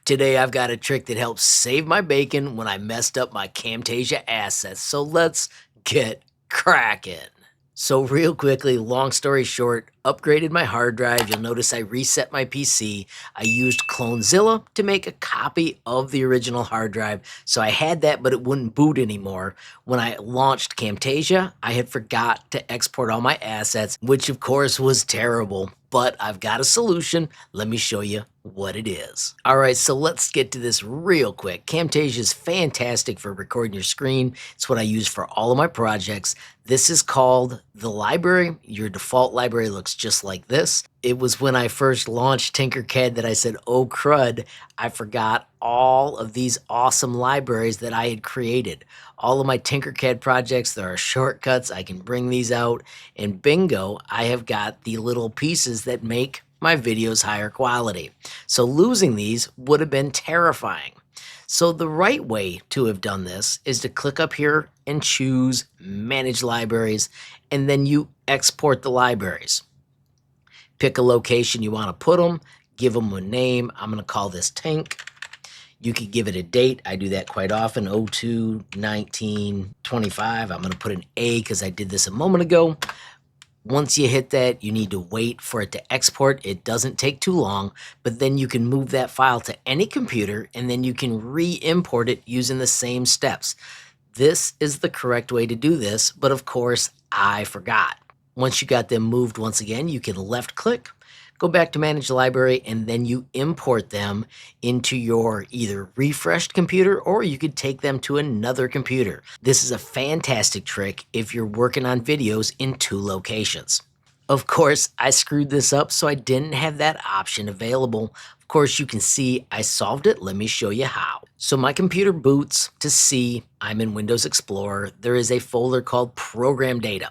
Today I've got a trick that helps save my bacon when I messed up my Camtasia assets, so let's get cracking. So real quickly, long story short, upgraded my hard drive. You'll notice I reset my PC. I used Clonezilla to make a copy of the original hard drive. So I had that, but it wouldn't boot anymore. When I launched Camtasia, I had forgot to export all my assets, which of course was terrible. But I've got a solution. Let me show you what it is. All right, so let's get to this real quick. Camtasia is fantastic for recording your screen. It's what I use for all of my projects. This is called the library. Your default library looks just like this. It was when I first launched Tinkercad that I said, oh crud, I forgot all of these awesome libraries that I had created. All of my Tinkercad projects, there are shortcuts. I can bring these out, and bingo, I have got the little pieces that make my videos higher quality. So losing these would have been terrifying. So the right way to have done this is to click up here and choose Manage Libraries, and then you export the libraries. Pick a location you want to put them, give them a name. I'm going to call this Tink. You could give it a date. I do that quite often, 02/19/25. I'm going to put an A because I did this a moment ago. Once you hit that, you need to wait for it to export. It doesn't take too long, but then you can move that file to any computer, and then you can re-import it using the same steps. This is the correct way to do this, but of course, I forgot. Once you got them moved once again, you can left-click, go back to Manage Library, and then you import them into your either refreshed computer, or you could take them to another computer. This is a fantastic trick if you're working on videos in two locations. Of course, I screwed this up, so I didn't have that option available. Of course, you can see I solved it. Let me show you how. So my computer boots to see I'm in Windows Explorer. There is a folder called Program Data.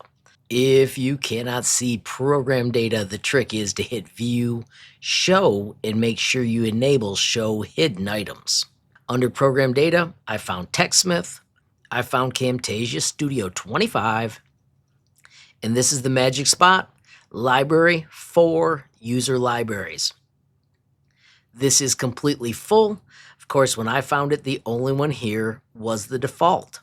If you cannot see program data, the trick is to hit View, Show, and make sure you enable Show Hidden Items. Under Program Data, I found TechSmith, I found Camtasia Studio 25, and this is the magic spot, Library for User Libraries. This is completely full. Of course, when I found it, the only one here was the default.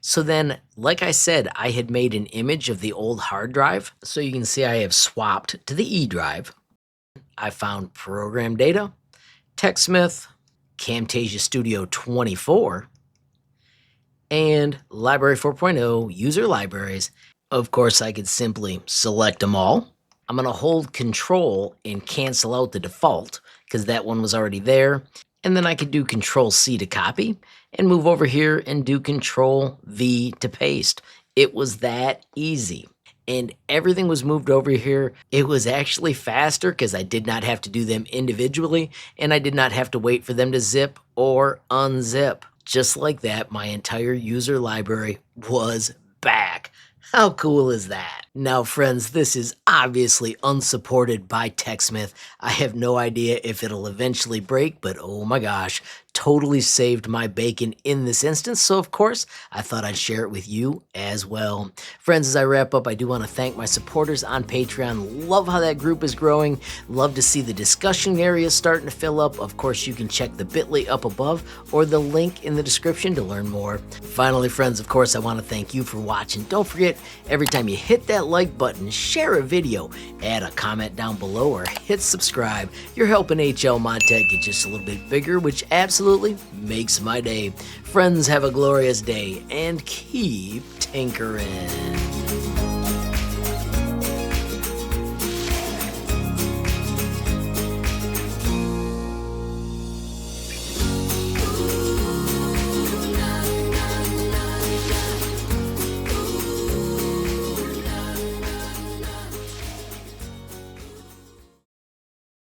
So then, like I said, I had made an image of the old hard drive. So you can see I have swapped to the E drive. I found Program Data, TechSmith, Camtasia Studio 24, and Library 4.0 User Libraries. Of course, I could simply select them all. I'm going to hold Control and cancel out the default because that one was already there. And then I could do Control C to copy and move over here and do Control V to paste. It was that easy. And everything was moved over here. It was actually faster because I did not have to do them individually, and I did not have to wait for them to zip or unzip. Just like that, my entire user library was back. How cool is that? Now, friends, this is obviously unsupported by TechSmith. I have no idea if it'll eventually break, but oh my gosh, totally saved my bacon in this instance. So, of course, I thought I'd share it with you as well. Friends, as I wrap up, I do want to thank my supporters on Patreon. Love how that group is growing. Love to see the discussion areas starting to fill up. Of course, you can check the bit.ly up above or the link in the description to learn more. Finally, friends, of course, I want to thank you for watching. Don't forget, every time you hit that like button, share a video, add a comment down below, or hit subscribe. You're helping HLModTech get just a little bit bigger, which absolutely makes my day. Friends, have a glorious day and keep tinkering.